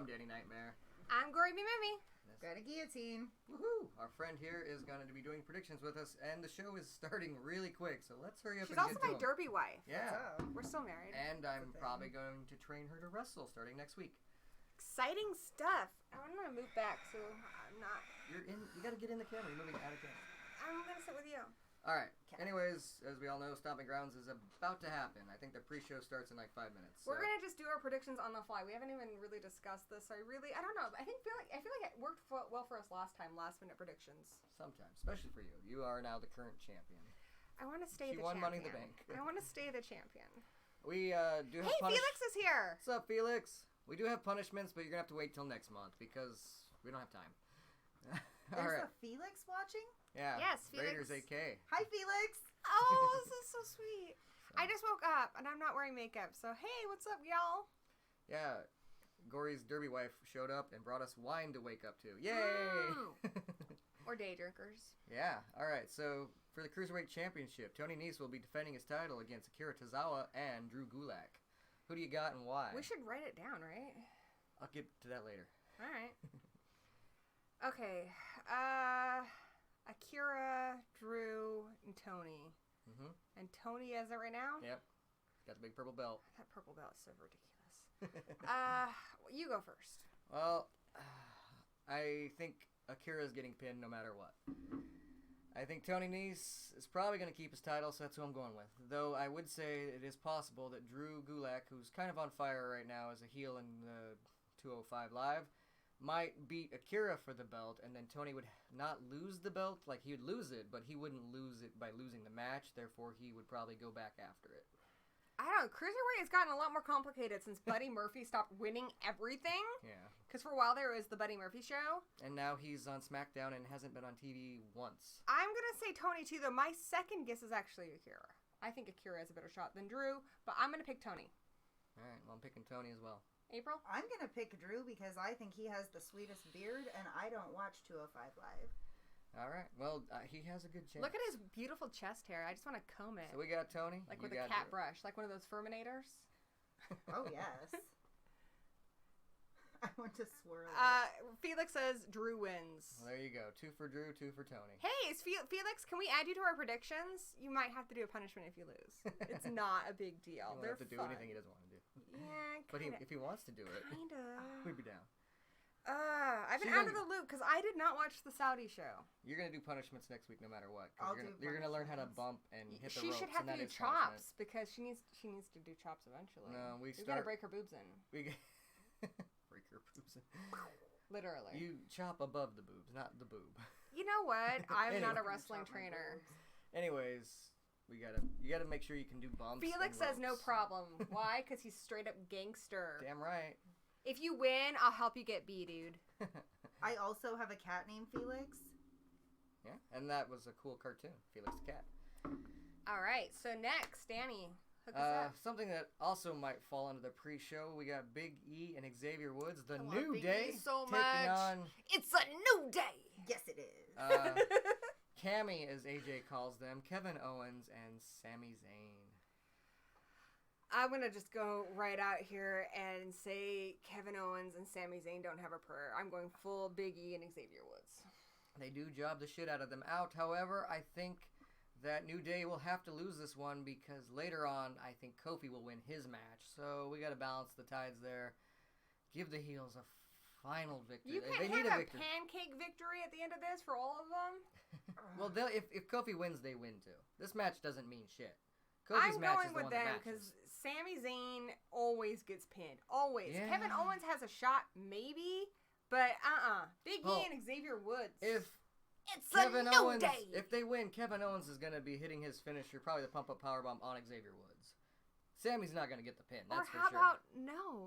I'm Danny Knightmare. I'm Gory Movie. Greta Guillotine. Woohoo! Our friend here is going to be doing predictions with us, and the show is starting really quick, so let's hurry up She's and also get to my them. derby wife. Yeah. We're still married. And I'm probably going to train her to wrestle starting next week. Exciting stuff. I'm going to move back, so I'm not... You got to get in the camera. You're moving out of camera. I'm going to sit with you. All right. Okay. Anyways, as we all know, Stomping Grounds is about to happen. I think the pre-show starts in like 5 minutes. We're going to just do our predictions on the fly. We haven't even really discussed this. So I don't know. I feel like it worked well for us last time, last minute predictions. Sometimes, especially for you. You are now the current champion. I want to stay She the won champion. Money in the Bank. I want to stay the champion. We do have Hey, Felix is here. What's up, Felix? We do have punishments, but you're going to have to wait till next month because we don't have time. There's a Felix watching? Yeah. Yes, Felix. Raiders AK. Hi, Felix. Oh, this is so sweet. I just woke up, and I'm not wearing makeup. So, hey, what's up, y'all? Yeah. Gory's derby wife showed up and brought us wine to wake up to. Yay! Mm. Or day drinkers. Yeah. All right. So, for the Cruiserweight Championship, Tony Nese will be defending his title against Akira Tozawa and Drew Gulak. Who do you got and why? We should write it down, right? I'll get to that later. All right. Okay. Akira, Drew, and Tony. Mm-hmm. And Tony has it right now? Yep. Got the big purple belt. That purple belt is so ridiculous. You go first. Well, I think Akira's getting pinned no matter what. I think Tony Nese is probably going to keep his title, so that's who I'm going with. Though I would say it is possible that Drew Gulak, who's kind of on fire right now as a heel in the 205 Live, might beat Akira for the belt, and then Tony would not lose the belt. Like, he would lose it, but he wouldn't lose it by losing the match. Therefore, he would probably go back after it. I don't know. Cruiserweight has gotten a lot more complicated since Buddy Murphy stopped winning everything. Yeah. Because for a while there was the Buddy Murphy show. And now he's on SmackDown and hasn't been on TV once. I'm going to say Tony, too, though. My second guess is actually Akira. I think Akira has a better shot than Drew, but I'm going to pick Tony. All right, well, I'm picking Tony as well. April? I'm going to pick Drew because I think he has the sweetest beard, and I don't watch 205 Live. All right, well, he has a good chance. Look at his beautiful chest hair. I just want to comb it. So we got Tony. Like you with a got cat Drew. brush. Like one of those Furminators. Oh, yes. I want to swirl Felix says Drew wins. Well, there you go. 2 for Drew, 2 for Tony. Hey, Felix, can we add you to our predictions? You might have to do a punishment if you lose. It's not a big deal. He won't They're have to do fun. anything he doesn't want to do. Yeah, But kinda. if he wants to do it, Kinda. we'd be down. I've been She's out of gonna- the loop because I did not watch the Saudi show. You're going to do punishments next week no matter what. 'Cause I'll you're do gonna learn how to punishments. bump and hit the She ropes. should have and to that do is punishment. chops because she needs to do chops eventually. No, we gotta start- break her boobs in. Break your boobs. Literally. You chop above the boobs, not the boob. You know what? I'm not a Anyway. wrestling Chop my trainer. boobs. Anyways, you gotta make sure you can do bumps. Felix and says no ropes. problem. Why? Because he's straight up gangster. Damn right. If you win, I'll help you get B, dude. I also have a cat named Felix. Yeah, and that was a cool cartoon, Felix the Cat. All right. So next, Danny, hook us up. Something that also might fall into the pre-show, we got Big E and Xavier Woods, the I love New Big Day, E so taking much. on It's a new day. Yes, it is. Cammy, as AJ calls them, Kevin Owens, and Sami Zayn. I'm going to just go right out here and say Kevin Owens and Sami Zayn don't have a prayer. I'm going full Big E and Xavier Woods. They do job the shit out of them out. However, I think that New Day will have to lose this one because later on, I think Kofi will win his match. So we got to balance the tides there. Give the heels a final victory. You They can't need have a a victory. pancake victory at the end of this for all of them? Well, if Kofi wins, they win too. This match doesn't mean shit. Kofi's I'm match going is the with one that them matches. because Sami Zayn always gets pinned. Always. Yeah. Kevin Owens has a shot, maybe, but Big Well, E and Xavier Woods. If It's Kevin a new Owens, day. if they win, Kevin Owens is going to be hitting his finisher, probably the pump-up powerbomb on Xavier Woods. Sammy's not going to get the pin, or that's how for sure.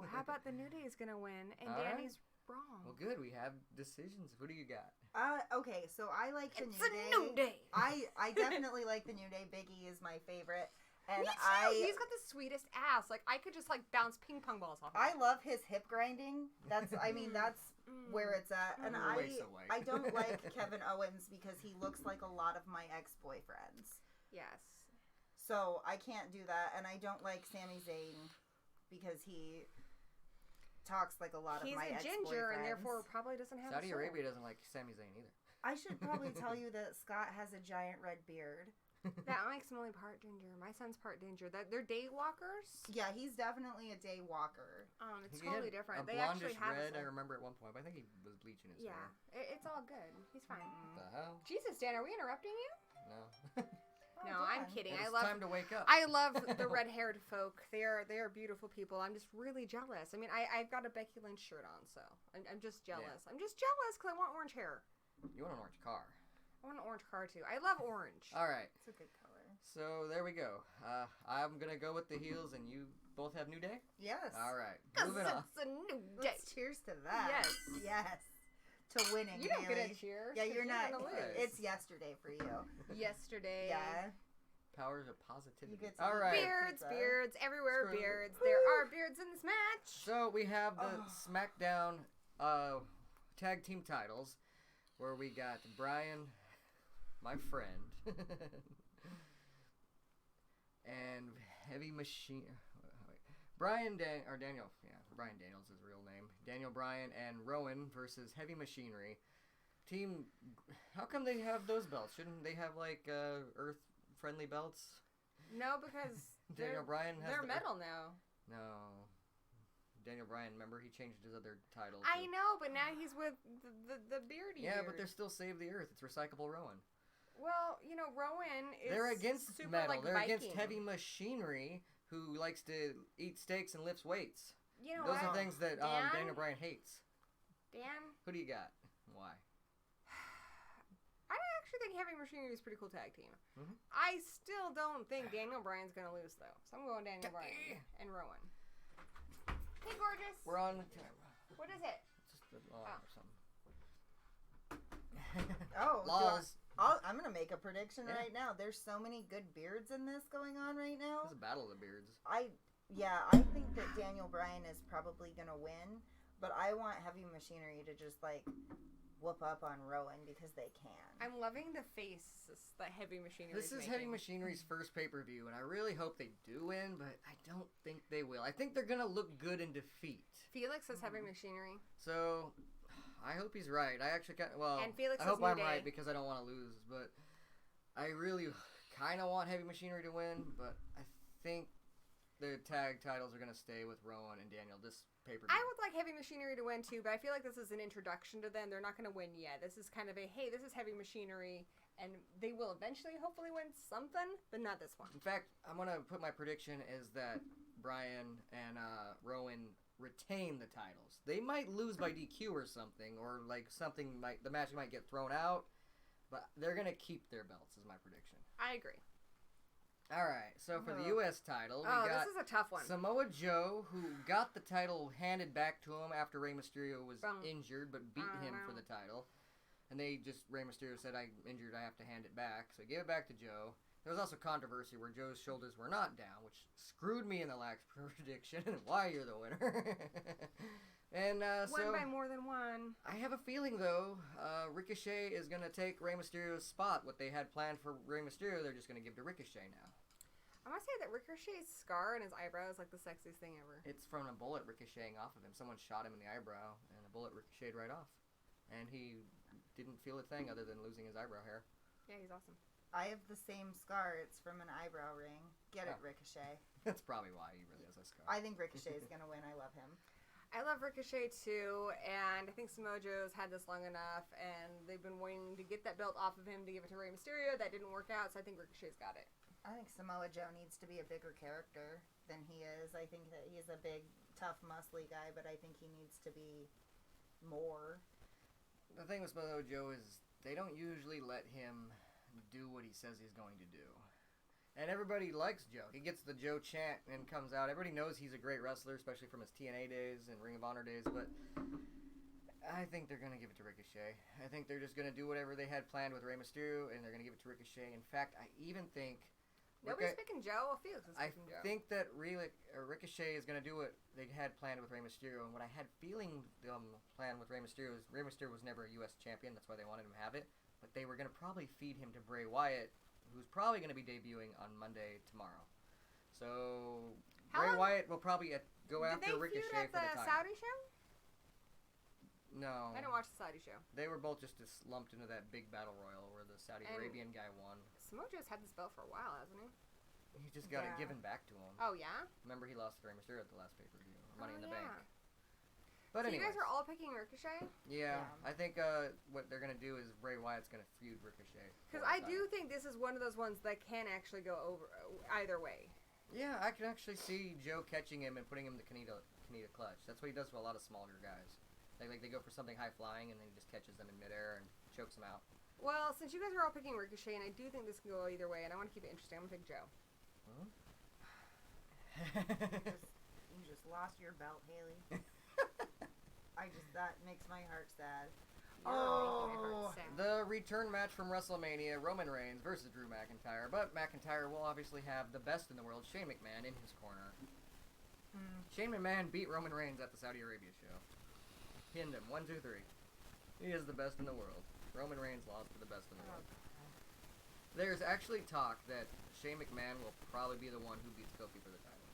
how about the New Day is going to win and All right. Danny's wrong? Well, good. We have decisions. Who do you got? Okay, so I like the It's New a Day. new day. I definitely like the New Day. Big E is my favorite. And Me too. He's got the sweetest ass. Like, I could just, like, bounce ping pong balls off of I him. love his hip grinding. That's where it's at. And You're way so white. I don't like Kevin Owens because he looks like a lot of my ex-boyfriends. Yes. So I can't do that. And I don't like Sami Zayn because he talks like a lot of He's my a ex-boyfriends. ginger and therefore probably doesn't have Saudi a soul. Arabia doesn't like Sami Zayn either. I should probably tell you that Scott has a giant red beard. That makes him only part ginger. My son's part ginger. They're day walkers. Yeah, he's definitely a day walker. It's He totally had different. A They actually blondish have red, a I soul. remember at one point, but I think he was bleaching his Yeah, hair. it's all good. He's fine. What the hell? Jesus, Dan, are we interrupting you? No. No, I'm kidding. It's I love time to wake up. I love the red-haired folk. They are beautiful people. I'm just really jealous. I mean, I've got a Becky Lynch shirt on, so I'm just jealous. Yeah. I'm just jealous because I want orange hair. You want an orange car. I want an orange car too. I love orange. All right. It's a good color. So there we go. I'm going to go with the heels, and you both have New Day? Yes. All right. 'Cause Moving on. it's a new day. Let's cheers to that. Yes. Yes. To winning, You don't get Haley. a cheers. Yeah, 'cause you're not. gonna lose. It's yesterday for you. Yesterday. Yeah. Powers of positivity. You get to All eat right. Beards, Pizza. beards, everywhere Screw. beards. There are beards in this match. So we have the Oh. SmackDown tag team titles, where we got Brian, my friend, and Heavy Machine. Wait, Brian Daniel. Yeah, Brian Daniels is his real name. Daniel Bryan and Rowan versus Heavy Machinery. Team. How come they have those belts? Shouldn't they have like Earth-friendly belts? No, because Daniel Bryan has they're the metal now. No. Daniel Bryan, remember, he changed his other title. I know, but now he's with the beardy. Yeah, beard. but they're still Save the Earth. It's recyclable Rowan. Well, Rowan is They're against super metal. like They're Viking. against Heavy Machinery, who likes to eat steaks and lifts weights. You know Those what? are things that Dan? Daniel Bryan hates. Dan, Who do you got? Why? I actually think Heavy Machinery is a pretty cool tag team. Mhm. I still don't think Daniel Bryan's gonna lose though, so I'm going Daniel Bryan and Rowan. Hey, gorgeous. We're on the camera. What is it? Just a law or something. Oh, Laws. I'm gonna make a prediction Yeah. right now. There's so many good beards in this going on right now. This is a battle of the beards. I think that Daniel Bryan is probably gonna win, but I want Heavy Machinery to just like whoop up on Rowan because they can. I'm loving the face that Heavy Machinery This is making. Heavy Machinery's first pay-per-view, and I really hope they do win, but I don't think they will. I think they're going to look good in defeat. Felix is Heavy Machinery. So, I hope he's right. I actually got, well, And Felix I is hope New I'm Day. right because I don't want to lose, but I really kind of want Heavy Machinery to win, but I think the tag titles are going to stay with Rowan and Daniel this pay-per-view. I would like Heavy Machinery to win too, but I feel like this is an introduction to them. They're not going to win yet. This is kind of a, hey, this is Heavy Machinery, and they will eventually hopefully win something, but not this one. In fact, I'm going to put my prediction is that Brian and Rowan retain the titles. They might lose by DQ or something, or like something might, the match might get thrown out, but they're going to keep their belts is my prediction. I agree. All right, so for the Oh. U.S. title, we Oh, got this is a tough one. Samoa Joe, who got the title handed back to him after Rey Mysterio was Bum. injured, but beat him for the title. And Rey Mysterio said, I'm injured, I have to hand it back. So he gave it back to Joe. There was also controversy where Joe's shoulders were not down, which screwed me in the last prediction, and why you're the winner. And Won by more than one. I have a feeling, though, Ricochet is going to take Rey Mysterio's spot. What they had planned for Rey Mysterio, they're just going to give to Ricochet now. I must say that Ricochet's scar and his eyebrow is like the sexiest thing ever. It's from a bullet ricocheting off of him. Someone shot him in the eyebrow, and a bullet ricocheted right off. And he didn't feel a thing other than losing his eyebrow hair. Yeah, he's awesome. I have the same scar. It's from an eyebrow ring. Get it, Oh. Ricochet. That's probably why he really has a scar. I think Ricochet is gonna win. I love him. I love Ricochet too, and I think Samoa Joe's had this long enough, and they've been waiting to get that belt off of him to give it to Rey Mysterio. That didn't work out, so I think Ricochet's got it. I think Samoa Joe needs to be a bigger character than he is. I think that he's a big, tough, muscly guy, but I think he needs to be more. The thing with Samoa Joe is they don't usually let him do what he says he's going to do. And everybody likes Joe. He gets the Joe chant and comes out. Everybody knows he's a great wrestler, especially from his TNA days and Ring of Honor days, but I think they're going to give it to Ricochet. I think they're just going to do whatever they had planned with Rey Mysterio, and they're going to give it to Ricochet. In fact, I even think... Nobody's picking Joe. Well, Felix is I picking Joe. think that Ricochet is going to do what they had planned with Rey Mysterio, and what I had feeling planned with Rey Mysterio is Rey Mysterio was never a U.S. champion. That's why they wanted him to have it. But they were going to probably feed him to Bray Wyatt, who's probably going to be debuting on Monday tomorrow. So Bray Wyatt will probably go after Ricochet Did they feud for the at the title. Saudi show? No. I didn't watch the Saudi show. They were both just lumped into that big battle royal where the Saudi Arabian guy won. Samoa Joe's had this belt for a while, hasn't he? He just got it given back to him. Oh, yeah? Remember, he lost to Rey Mysterio at the last pay-per-view. Money in the yeah. Bank. But so anyways. you guys are all picking Ricochet? Yeah. I think what they're going to do is Bray Wyatt's going to feud Ricochet. Because I do think this is one of those ones that can actually go over either way. Yeah, I can actually see Joe catching him and putting him in the Kanita clutch. That's what he does with a lot of smaller guys. Like they go for something high-flying, and then he just catches them in midair and chokes them out. Well, since you guys are all picking Ricochet, and I do think this can go either way, and I want to keep it interesting, I'm going to pick Joe. You just lost your belt, Haley. That makes my heart sad. You're making my heart sad. The return match from WrestleMania, Roman Reigns versus Drew McIntyre. But McIntyre will obviously have the best in the world, Shane McMahon, in his corner. Shane McMahon beat Roman Reigns at the Saudi Arabia show. Pinned him, 1, 2, 3. He is the best in the world. Roman Reigns lost to the best in the world. There's actually talk that Shane McMahon will probably be the one who beats Kofi for the title.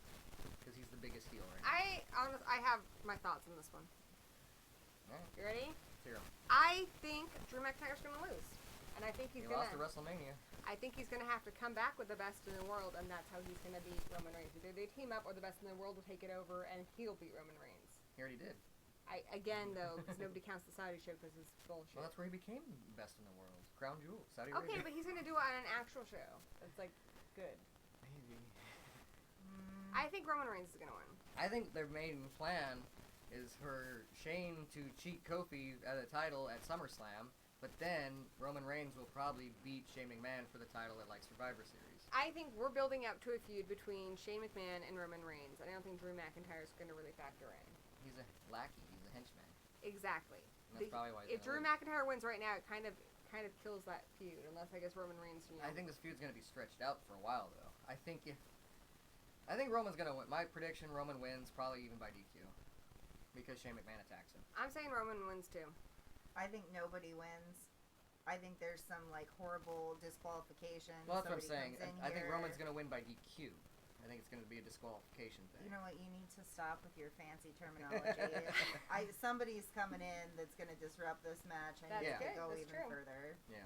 Because he's the biggest heel right now. I have my thoughts on this one. Alright. You ready? Let's hear him. I think Drew McIntyre's going to lose. And I think He lost to WrestleMania. I think he's going to have to come back with the best in the world, and that's how he's going to beat Roman Reigns. Either they team up, or the best in the world will take it over, and he'll beat Roman Reigns. He already did. Again, though, because nobody counts the Saudi show because it's bullshit. Well, that's where he became best in the world. Crown Jewel, Saudi Okay, Arabia. but he's going to do it on an actual show. That's, like, good. Maybe. I think Roman Reigns is going to win. I think their main plan is for Shane to cheat Kofi at a title at SummerSlam, but then Roman Reigns will probably beat Shane McMahon for the title at, like, Survivor Series. I think we're building up to a feud between Shane McMahon and Roman Reigns. I don't think Drew McIntyre is going to really factor in. He's a lackey. He's a henchman. Exactly. And that's probably why he's if Drew gonna lose. McIntyre wins right now, it kind of kills that feud, unless I guess Roman Reigns. I think this feud's going to be stretched out for a while, though. I think Roman's going to win. My prediction, Roman wins, probably even by DQ. Because Shane McMahon attacks him. I'm saying Roman wins, too. I think nobody wins. I think there's some, like, horrible disqualification. Well, that's what I'm Somebody saying. comes in I think here. Roman's going to win by DQ. I think it's going to be a disqualification thing. You know what? You need to stop with your fancy terminology. Somebody's coming in that's going to disrupt this match and That's you good. could go That's even true. further. Yeah.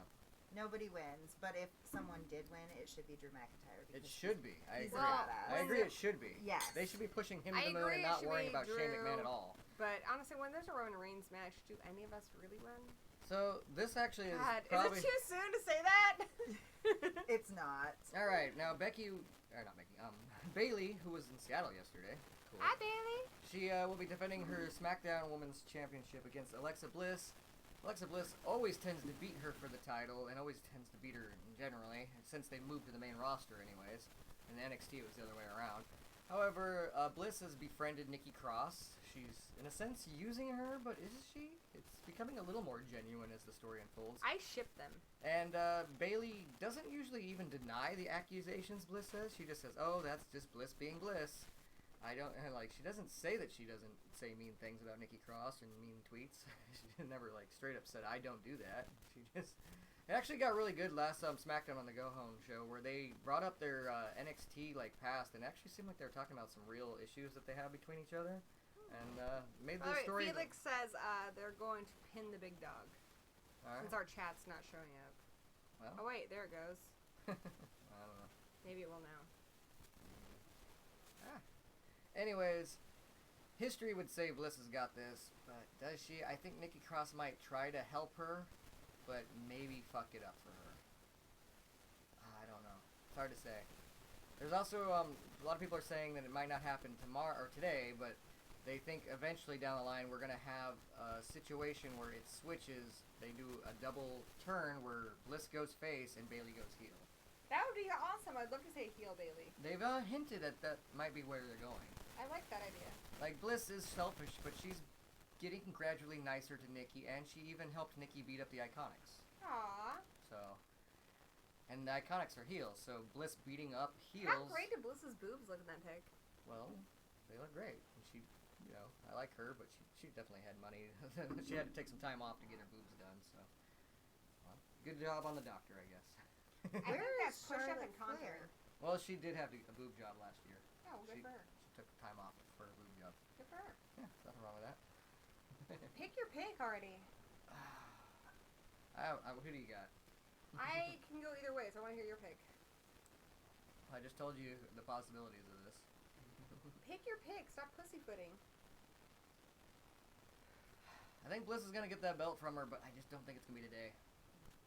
Nobody wins, but if someone did win, it should be Drew McIntyre. It should be. I he's agree. a badass. I agree it should be. Yes. They should be pushing him to I the moon agree and it not should worrying be about Shane Drew. McMahon at all. But honestly, when there's a Roman Reigns match, do any of us really win? So, this actually is God, probably... is it too soon to say that? It's not. Alright, now Bailey, who was in Seattle yesterday. Cool. Hi, Bailey. She will be defending her SmackDown Women's Championship against Alexa Bliss. Alexa Bliss always tends to beat her for the title, and always tends to beat her generally, since they moved to the main roster anyways. In NXT, it was the other way around. However, Bliss has befriended Nikki Cross. She's, in a sense, using her, but is she? It's becoming a little more genuine as the story unfolds. I ship them. And Bailey doesn't usually even deny the accusations Bliss says. She just says, oh, that's just Bliss being Bliss. She doesn't say that she doesn't say mean things about Nikki Cross and mean tweets. She never, straight up said, I don't do that. It actually got really good last SmackDown on the Go Home show, where they brought up their NXT, past, and actually seemed like they were talking about some real issues that they have between each other. And made the story... Felix says they're going to pin the big dog. All right. Since our chat's not showing up. Well. Oh, wait, there it goes. I don't know. Maybe it will now. Anyways, history would say Bliss has got this, but does she? I think Nikki Cross might try to help her, but maybe fuck it up for her. I don't know. It's hard to say. There's also, a lot of people are saying that it might not happen tomorrow or today, but they think eventually down the line we're going to have a situation where it switches. They do a double turn where Bliss goes face and Bailey goes heel. That would be awesome. I'd love to say heel Bailey. They've hinted at that might be where they're going. I like that idea. Like, Bliss is selfish, but she's getting gradually nicer to Nikki, and she even helped Nikki beat up the Iconics. Aww. So, and the Iconics are heels, so Bliss beating up heels... How great do Bliss's boobs look in that pic? Well, they look great. And she, I like her, but she definitely had money. She had to take some time off to get her boobs done, so... Well, good job on the doctor, I guess. I think that's push up and Charlotte conquer. Flair? Well, she did have a boob job last year. Oh, good She- for her. She took time off for a boob job. up. Good for her. Yeah, there's nothing wrong with that. Pick your pick already. Who do you got? I can go either way, so I want to hear your pick. I just told you the possibilities of this. Pick your pick. Stop pussyfooting. I think Bliss is gonna get that belt from her, but I just don't think it's gonna be today.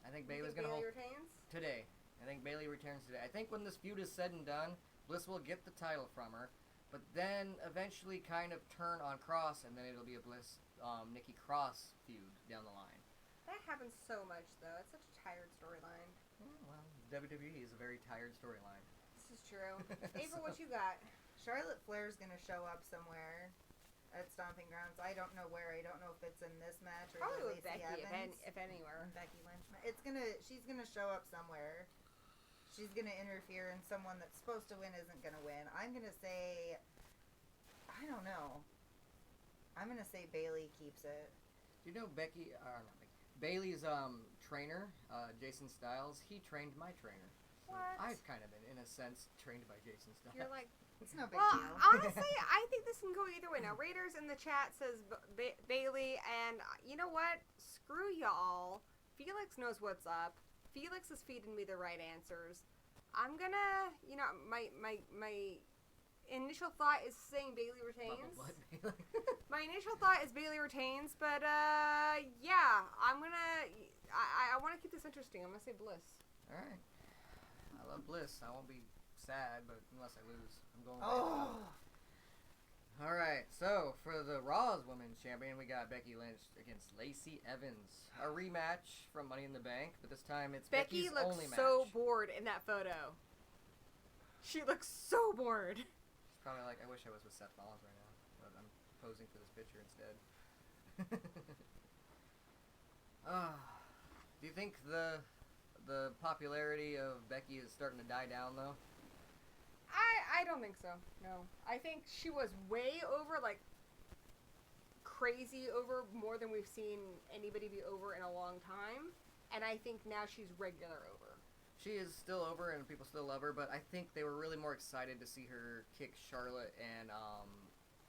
I think Bayley's gonna Bayley hold retains? today. I think Bayley returns today. I think when this feud is said and done, Bliss will get the title from her, but then eventually kind of turn on Cross, and then it'll be a Bliss, Nikki Cross feud down the line. That happens so much, though. It's such a tired storyline. Well, WWE is a very tired storyline. This is true. April, what you got? Charlotte Flair's gonna show up somewhere at Stomping Grounds. I don't know where. I don't know if it's in this match or Probably the with Lacey Becky, Evans. if anywhere. Becky Lynch. She's gonna show up somewhere. She's gonna interfere, and someone that's supposed to win isn't gonna win. I'm gonna say, I don't know. I'm gonna say Bayley keeps it. Do you know Bayley's trainer, Jason Styles? He trained my trainer. So What? I've kind of been, in a sense, trained by Jason Styles. You're like, It's no big well, deal. honestly, I think this can go either way. Now, Raiders in the chat says Bayley, and you know what? Screw y'all. Felix knows what's up. Felix is feeding me the right answers. I'm gonna, my initial thought is saying Bayley retains. What, Bayley? My initial thought is Bayley retains, but yeah, I'm gonna. I want to keep this interesting. I'm gonna say Bliss. All right. I love Bliss. I won't be sad, but unless I lose, I'm going. Oh. All right. So for the Raw's Women's Champion, we got Becky Lynch against Lacey Evans. A rematch from Money in the Bank, but this time it's Becky Becky's looks only match. so bored in that photo. She looks so bored. She's probably like, I wish I was with Seth Rollins right now, but I'm posing for this picture instead. Do you think the popularity of Becky is starting to die down, though? I don't think so. No. I think she was way over, like, crazy over, more than we've seen anybody be over in a long time. And I think now she's regular over. She is still over and people still love her, but I think they were really more excited to see her kick Charlotte and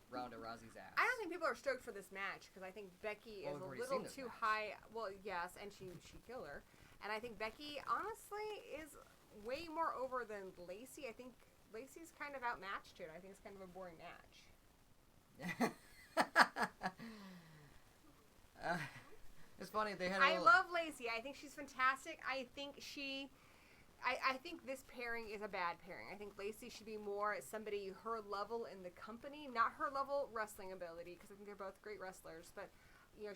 Ronda Rousey's ass. I don't think people are stoked for this match because I think Becky is a little too high. Well, yes, and she killed her. And I think Becky, honestly, is way more over than Lacey. I think Lacey's kind of outmatched here. I think it's kind of a boring match. It's funny, they had I love Lacey. I think she's fantastic. I think I think this pairing is a bad pairing. I think Lacey should be more somebody her level in the company, not her level wrestling ability, because I think they're both great wrestlers. But,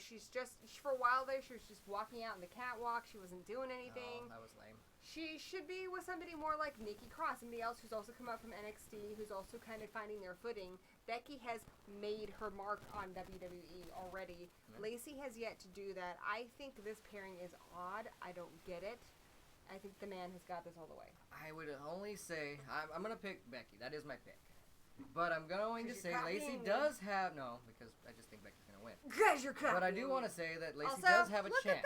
she's just, for a while there, she was just walking out in the catwalk. She wasn't doing anything. Oh, that was lame. She should be with somebody more like Nikki Cross, somebody else who's also come up from NXT, who's also kind of finding their footing. Becky has made her mark on WWE already. Mm-hmm. Lacey has yet to do that. I think this pairing is odd. I don't get it. I think the man has got this all the way. I would only say, I'm going to pick Becky. That is my pick. But I'm going to say Lacey does have... No, because I just think Becky's going to win. Because you're copying. But I do want to say that Lacey also, does have a chance.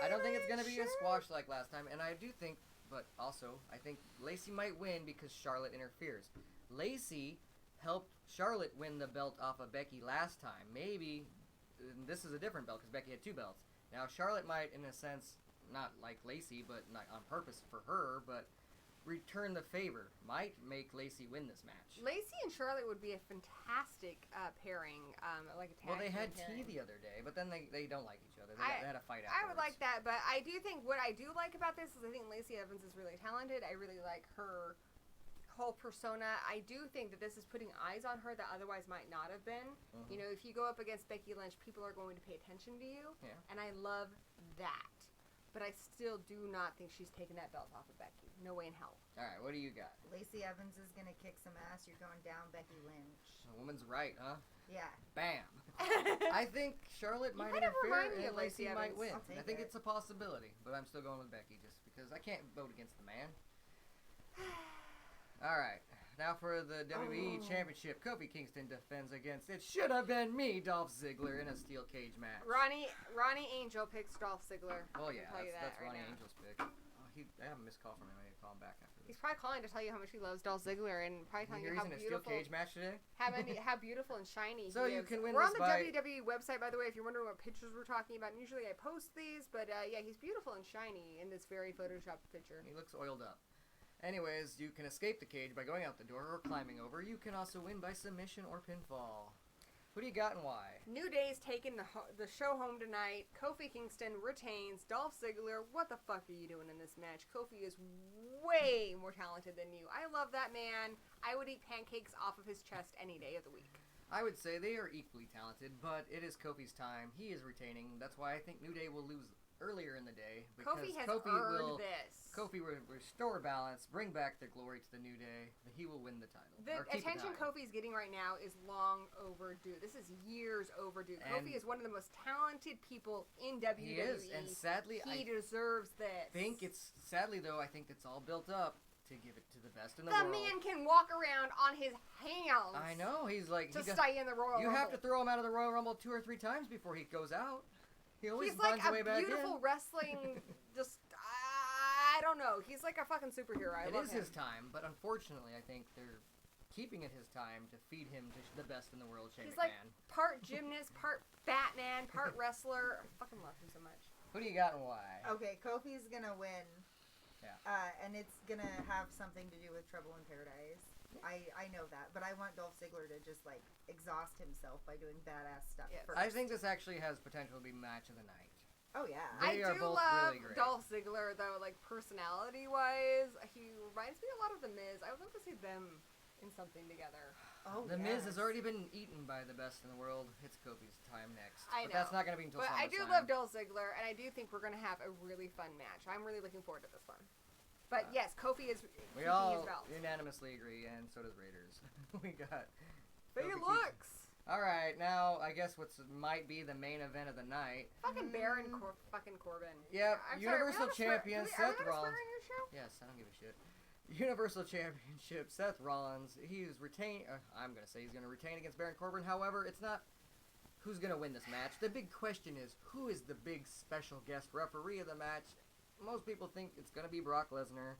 I don't think it's going to be a squash like last time. And I do think... But also, I think Lacey might win because Charlotte interferes. Lacey helped Charlotte win the belt off of Becky last time. Maybe this is a different belt because Becky had 2 belts. Now, Charlotte might, in a sense, not like Lacey, but not on purpose for her, but return the favor. Might make Lacey win this match. Lacey and Charlotte would be a fantastic pairing, like a tag. Well, they had pairing. tea the other day, but then they don't like each other. They had a fight afterwards. I would like that, but I do think what I do like about this is I think Lacey Evans is really talented. I really like her whole persona. I do think that this is putting eyes on her that otherwise might not have been. Mm-hmm. If you go up against Becky Lynch, people are going to pay attention to you, and I love that. But I still do not think she's taking that belt off of Becky. No way in hell. All right, what do you got? Lacey Evans is going to kick some ass. You're going down Becky Lynch. A woman's right, huh? Yeah. Bam. I think Charlotte might interfere and Lacey might win. I think it's a possibility, but I'm still going with Becky just because I can't vote against the man. All right. Now for the WWE Championship, Kofi Kingston defends against It Should Have Been Me, Dolph Ziggler, in a steel cage match. Ronnie Angel picks Dolph Ziggler. Oh, yeah, that's Ronnie Angel's pick. Oh, I have a missed call from him. I need to call him back after He's this. probably calling to tell you how much he loves Dolph Ziggler and probably telling you He's how in a steel beautiful, cage match today. how beautiful and shiny So he you is. can win We're on this the by- WWE website, by the way, if you're wondering what pictures we're talking about. And usually I post these, but yeah, he's beautiful and shiny in this very photoshopped picture. He looks oiled up. Anyways, you can escape the cage by going out the door or climbing over. You can also win by submission or pinfall. Who do you got and why? New Day's taking the show home tonight. Kofi Kingston retains. Dolph Ziggler, what the fuck are you doing in this match? Kofi is way more talented than you. I love that man. I would eat pancakes off of his chest any day of the week. I would say they are equally talented, but it is Kofi's time. He is retaining. That's why I think New Day will lose earlier in the day. Because Kofi has Kofi earned will, this. Kofi will restore balance, bring back the glory to the New Day. He will win the title. The or keep attention the title. Kofi's getting right now is long overdue. This is years overdue. And Kofi is one of the most talented people in WWE. He is, and sadly, he I deserves this. think it's sadly though. I think it's all built up to give it to the best in the the world. man can walk around on his hands. I know he's like To he does- stay in the Royal You Rumble. have to throw him out of the Royal Rumble 2 or 3 times before he goes out. He always He's like finds a way a back beautiful in. wrestling. Just I don't know. He's like a fucking superhero. I It love is him. his time, but unfortunately, I think they're keeping it his time to feed him to the best in the world, Shane He's McMahon. like part gymnast, part Batman, part wrestler. I fucking love him so much. Who do you got and why? Okay, Kofi's gonna win. Yeah. And it's gonna have something to do with Trouble in Paradise. I know that, but I want Dolph Ziggler to just like exhaust himself by doing badass stuff Yes. first. I think this actually has potential to be match of the night. Oh yeah. They I are do both love really great. Dolph Ziggler though, like personality wise. He reminds me a lot of The Miz. I would love to see them in something together. Oh, The Miz yes. has already been eaten by the best in the world. It's Kofi's time next. I But know. that's not going to be until But I do SummerSlam. love Dolph Ziggler, and I do think we're going to have a really fun match. I'm really looking forward to this one. But yes, Kofi is We keeping all his belt. unanimously agree, and so does Raiders. We got. But he Kofi keeps- looks. All right, now I guess what might be the main event of the night. Fucking Baron fucking Corbin. Yep, I'm Universal sorry, Champion are we Seth gonna Rollins. swear on your show? Yes, I don't give a shit. Universal Championship Seth Rollins. He's retained. I'm gonna say he's gonna retain against Baron Corbin. However, it's not who's gonna win this match. The big question is who is the big special guest referee of the match. Most people think it's gonna be Brock Lesnar.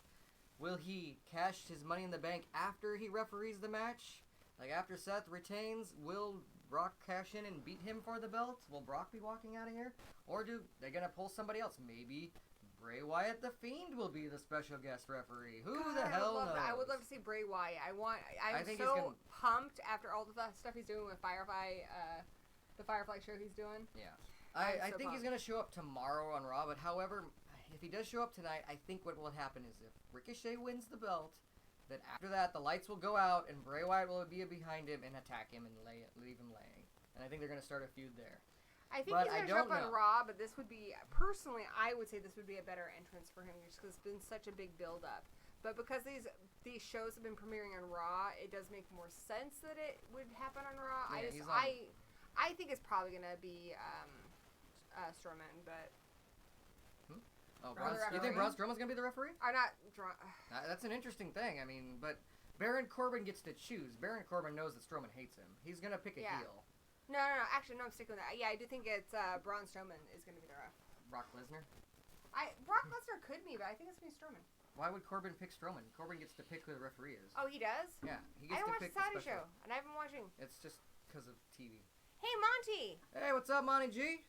Will he cash his Money in the Bank after he referees the match? Like after Seth retains, will Brock cash in and beat him for the belt? Will Brock be walking out of here? Or do they gonna pull somebody else? Maybe Bray Wyatt the Fiend will be the special guest referee. Who God, the hell knows? I would love to see Bray Wyatt. I'm think he's so gonna- pumped after all the stuff he's doing with Firefly, the Firefly show he's doing. Yeah. I'm I so think he's pumped. going to show up tomorrow on Raw, but however, if he does show up tonight, I think what will happen is if Ricochet wins the belt, then after that the lights will go out and Bray Wyatt will be behind him and attack him and leave him laying. And I think they're going to start a feud there. I think But he's I going to show up don't on know. Raw, but this would be, personally, I would say this would be a better entrance for him just because it's been such a big build-up. But because these shows have been premiering on Raw, it does make more sense that it would happen on Raw. Yeah, he's on- I think it's probably going to be Strowman, but... Oh, Braun you think Braun Strowman's going to be the referee? I'm not... That's an interesting thing. I mean, but Baron Corbin gets to choose. Baron Corbin knows that Strowman hates him. He's going to pick a Yeah. heel. No. Actually, no, I'm sticking with that. Yeah, I do think it's Braun Strowman is going to be the ref. Brock Lesnar? Brock Lesnar could be, but I think it's going to be Strowman. Why would Corbin pick Strowman? Corbin gets to pick who the referee is. Oh, he does? Yeah, he I gets don't to watch pick the Saudi special. show, and I've been watching. It's just because of TV. Hey, Monty! Hey, what's up, Monty G?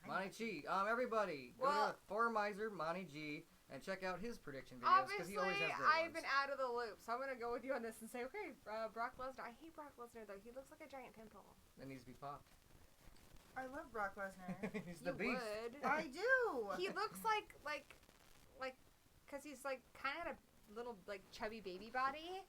Monty G. Everybody, go Well- to Formizer Monty G and check out his prediction videos because Obviously, he always has great I've ones. been out of the loop, so I'm going to go with you on this and say, okay, Brock Lesnar. I hate Brock Lesnar, though. He looks like a giant pimple. That needs to be popped. I love Brock Lesnar. He's the You beast. would. I do. He looks like, because he's, like, kind of a little, like, chubby baby body,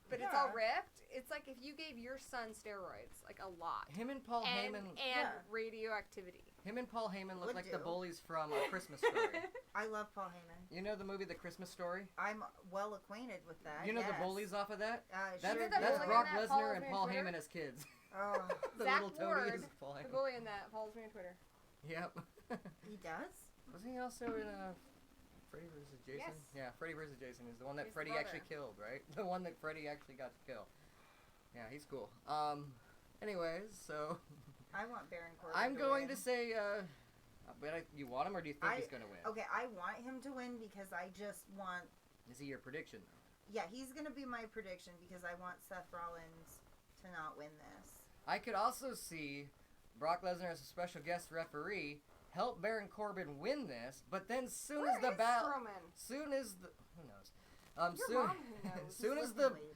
but it's all Yeah. ripped. It's like if you gave your son steroids, like, a lot. Him and Paul And Heyman. Yeah. radioactivity. Him and Paul Heyman look Would like the do. bullies from A Christmas Story. I love Paul Heyman. You know the movie The Christmas Story? I'm well acquainted with that. You know yes. the bullies off of that? That's, Sure the that's bully do. Brock in that follows Lesnar and me on Paul Twitter? Heyman as kids. Oh, The Zach little toady Ward, is Paul The Heyman. bully in that follows me on Twitter. Yep. he does? Wasn't he also in Freddy vs. Jason? Yes. Yeah, Freddy vs. Jason is the one that He's the Freddy actually brother. killed, right? The one that Freddy actually got to kill. Yeah, he's cool. Anyways, so I want Baron Corbin. I'm to going win. to say But you want him, or do you think he's going to win? Okay, I want him to win because I just want... Is he your prediction, though? Yeah, he's going to be my prediction because I want Seth Rollins to not win this. I could also see Brock Lesnar as a special guest referee help Baron Corbin win this, but then soon as the battle... Soon as the... Who knows? Your mom who knows.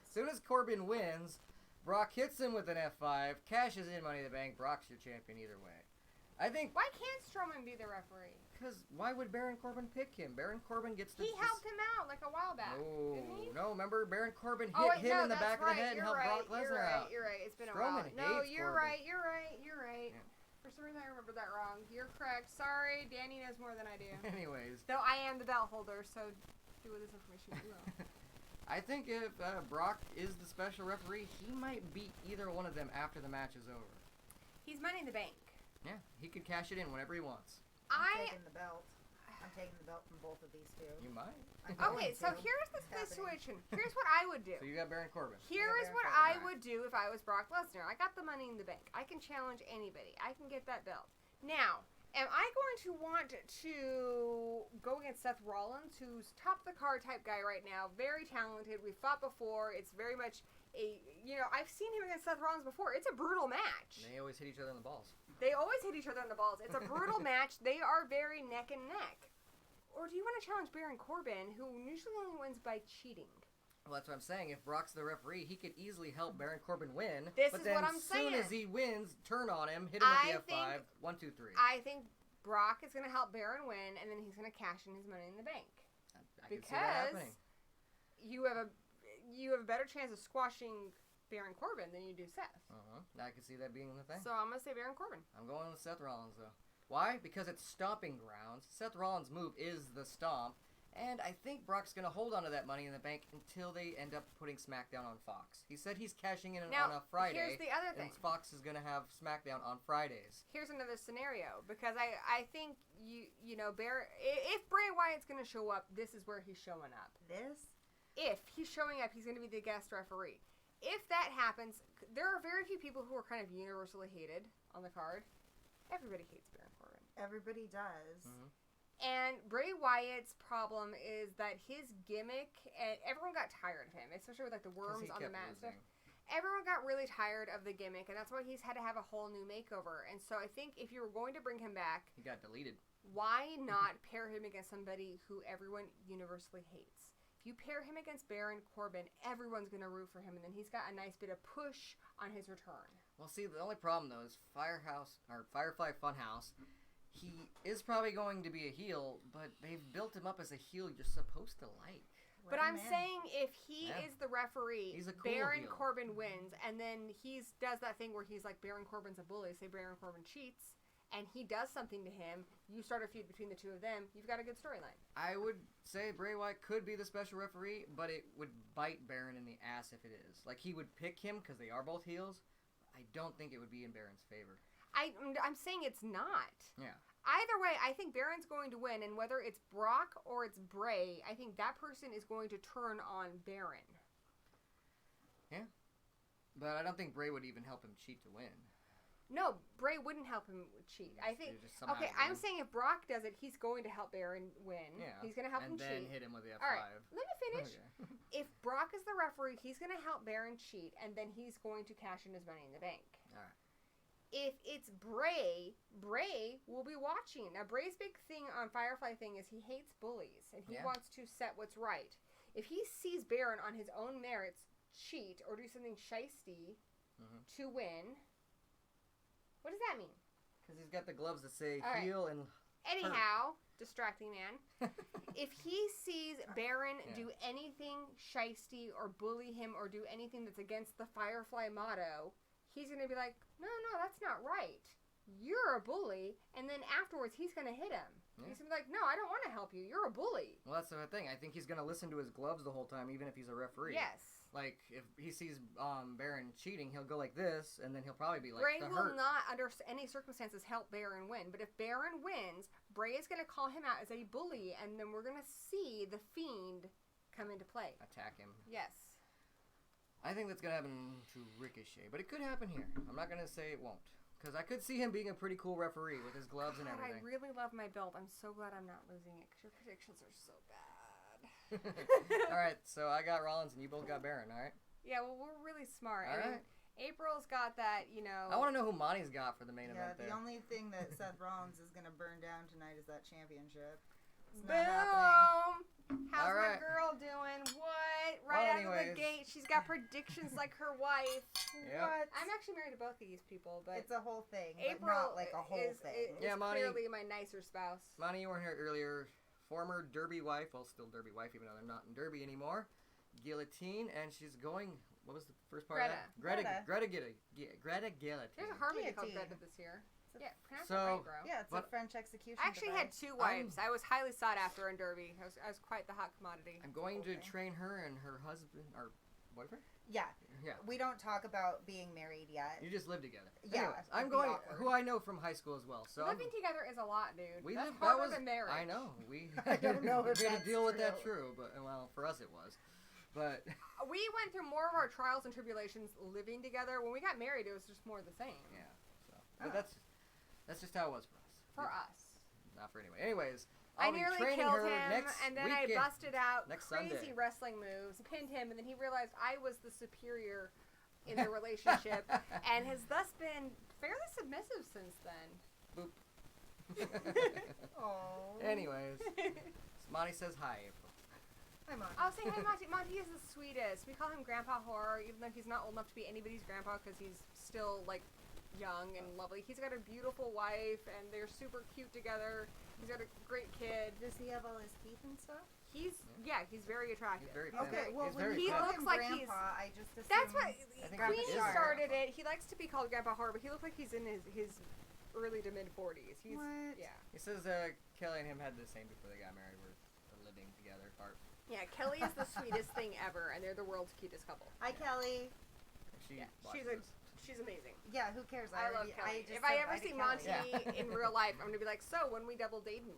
Soon as Corbin wins, Brock hits him with an F5, cashes in Money in the Bank, Brock's your champion either way. I think... Why can't Strowman be the referee? Because why would Baron Corbin pick him? Baron Corbin gets to... He helped him out like a while back, didn't he? No, remember Baron Corbin hit him in the back of the head and helped Brock Lesnar out. You're right. It's been Strowman a while. No, hates you're Corbin. right. Yeah. For some reason I remember that wrong. You're correct. Sorry, Danny knows more than I do. Anyways. Though I am the belt holder, so do with this information what you will. I think if Brock is the special referee, he might beat either one of them after the match is over. He's Money in the Bank. Yeah, he could cash it in whenever he wants. I'm taking the belt. I'm taking the belt from both of these two. You might. Okay, so here's the situation. Here's what I would do. So you got Baron Corbin. Here is what I would do if I was Brock Lesnar. I got the Money in the Bank. I can challenge anybody. I can get that belt. Now, am I going to want to go against Seth Rollins, who's top of the card type guy right now, very talented. We've fought before. It's very much I've seen him against Seth Rollins before. It's a brutal match. They always hit each other in the balls. They always hit each other in the balls. It's a brutal match. They are very neck and neck. Or do you want to challenge Baron Corbin, who usually only wins by cheating? Well, that's what I'm saying. If Brock's the referee, he could easily help Baron Corbin win. This is what I'm saying. As soon as he wins, turn on him, hit him with the F5. 1, 2, 3. I think Brock is going to help Baron win, and then he's going to cash in his Money in the Bank. I can see that happening. You have a better chance of squashing Baron Corbin than you do Seth. I can see that being the thing. So I'm going to say Baron Corbin. I'm going with Seth Rollins, though. Why? Because it's stomping grounds. Seth Rollins' move is the stomp. And I think Brock's going to hold on to that Money in the Bank until they end up putting SmackDown on Fox. He said he's cashing in on a Friday. Here's the other thing. And Fox is going to have SmackDown on Fridays. Here's another scenario. Because I think, if Bray Wyatt's going to show up, this is where he's showing up. If he's showing up, he's going to be the guest referee. If that happens, there are very few people who are kind of universally hated on the card. Everybody hates Baron Corbin. Everybody does. Mm-hmm. And Bray Wyatt's problem is that his gimmick, and everyone got tired of him, especially with like the worms on the mat and stuff. Everyone got really tired of the gimmick, and that's why he's had to have a whole new makeover. And so I think if you were going to bring him back, he got deleted. Why not pair him against somebody who everyone universally hates? If you pair him against Baron Corbin, everyone's going to root for him, and then he's got a nice bit of push on his return. Well, see, the only problem, though, is Firefly Funhouse. He is probably going to be a heel, but they've built him up as a heel you're supposed to like. But I'm saying if he is the referee, he's a cool Baron heel. Corbin wins, and then he does that thing where he's like, Baron Corbin's a bully, say Baron Corbin cheats, and he does something to him, you start a feud between the two of them, you've got a good storyline. I would say Bray Wyatt could be the special referee, but it would bite Baron in the ass if it is. Like, he would pick him because they are both heels. I don't think it would be in Baron's favor. I'm saying it's not. Yeah. Either way, I think Baron's going to win, and whether it's Brock or it's Bray, I think that person is going to turn on Baron. Yeah. But I don't think Bray would even help him cheat to win. No, Bray wouldn't help him cheat. I think. Okay, I'm saying if Brock does it, he's going to help Baron win. Yeah. He's going to help him cheat. And then hit him with the F5. All right, let me finish. Okay. If Brock is the referee, he's going to help Baron cheat, and then he's going to cash in his Money in the Bank. All right. If it's Bray will be watching. Now, Bray's big thing on Firefly thing is he hates bullies, and he wants to set what's right. If he sees Baron on his own merits cheat or do something shiesty to win, what does that mean? Because he's got the gloves that say All heel right. and Anyhow, distracting man. If he sees Baron do anything shiesty or bully him or do anything that's against the Firefly motto, he's going to be like, no, that's not right. You're a bully. And then afterwards, he's going to hit him. Yeah. He's going to be like, no, I don't want to help you. You're a bully. Well, that's the thing. I think he's going to listen to his gloves the whole time, even if he's a referee. Yes. Like, if he sees Baron cheating, he'll go like this, and then he'll probably be like, Bray will not, under any circumstances, help Baron win. But if Baron wins, Bray is going to call him out as a bully, and then we're going to see the Fiend come into play. Attack him. Yes. I think that's going to happen to Ricochet, but it could happen here. I'm not going to say it won't. Because I could see him being a pretty cool referee with his gloves and God, everything. I really love my build. I'm so glad I'm not losing it because your predictions are so bad. All right, so I got Rollins and you both got Baron. All right. Yeah, well, we're really smart. All I mean, right. April's got that, you know. I want to know who Monty's got for the main Yeah, event there. the only thing that Seth Rollins is gonna burn down tonight is that championship. It's not happening. Boom! How's All my right. girl doing? What? Well, Right out of anyways. the gate, she's got predictions like her wife. Yep. What? I'm actually married to both of these people, but It's a whole thing, April but not like a whole is, thing. Is Yeah, Monty- clearly my nicer spouse. Monty, you weren't here earlier. Former Derby wife, well, still Derby wife, even though they're not in Derby anymore. Guillotine, and she's going. What was the first part of that? Greta Guillotine. There's a harmony called Guillotine. Greta this year. Yeah, pronounce So- it right, bro. Yeah, it's But- a French execution. I actually had device. 2 wives. I was highly sought after in Derby. I was quite the hot commodity. I'm going to Okay. train her and her husband, or boyfriend? Yeah, Yeah. we don't talk about being married yet. You just live together. Yeah, Anyways, I'm it'd be going, awkward. who I know from high school as well. So I'm- Living together is a lot, dude. we That's lived, harder that was, than marriage. I know. We I don't know if we had to that's deal with that true. true, but, well, for us it was. But, We went through more of our trials and tribulations living together. When we got married, it was just more the same. yeah. So, but Oh. that's just how it was for us. For us. Not for anyone. Anyways, I I'll be nearly training killed her him, next and then weekend. I busted out next crazy Sunday. wrestling moves, pinned him, and then he realized I was the superior in the relationship, and has thus been fairly submissive since then. Oh. Anyways, Monty says hi, April. I'm on. I'll say hi, Monty. Monty is the sweetest. We call him Grandpa Horror, even though he's not old enough to be anybody's grandpa because he's still, like, young and lovely. He's got a beautiful wife, and they're super cute together. He's got a great kid. Does he have all his teeth and stuff? He's very attractive. He's very Okay, well, he's when very he fat. looks looks like like he's- Grandpa, I just assumed. That's what I think Queen he is started Grandpa. it. He likes to be called Grandpa Horror, but he looks like he's in his early to mid 40s. He's What? yeah. He says Kelly and him had the same before they got married. Were the living together part. Yeah, Kelly is the sweetest thing ever, and they're the world's cutest couple. Hi, Kelly. She Yeah, watches she's a- this. She's amazing. Yeah, who cares? I love already- Kelly. just If I said ever bye to see Kelly. Monty Yeah. in real life, I'm gonna be like, so when we double dating?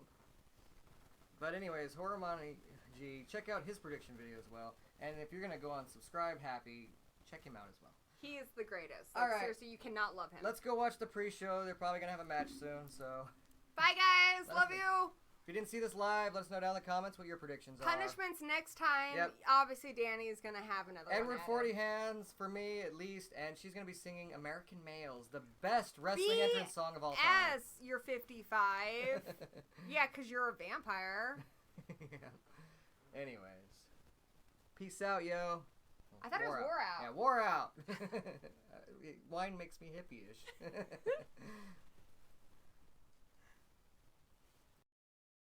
But anyways, Horror Monty G, check out his prediction video as well. And if you're gonna go on Subscribe Happy, check him out as well. He is the greatest. All Like, right. Seriously, you cannot love him. Let's go watch the pre-show. They're probably gonna have a match soon. So Bye, guys. Let us Love know. you. if you didn't see this live, let us know down in the comments what your predictions are. Punishments next time. Yep. Obviously, Danny's gonna have another Edward one. 40 Hands for me at least, and she's gonna be singing "American Males," the best wrestling Be entrance song of all time. As you're 55. Yeah, because you're a vampire. Yeah. Anyways, peace out, yo. I thought it was War Out. Yeah, War Out. Wine makes me hippie-ish.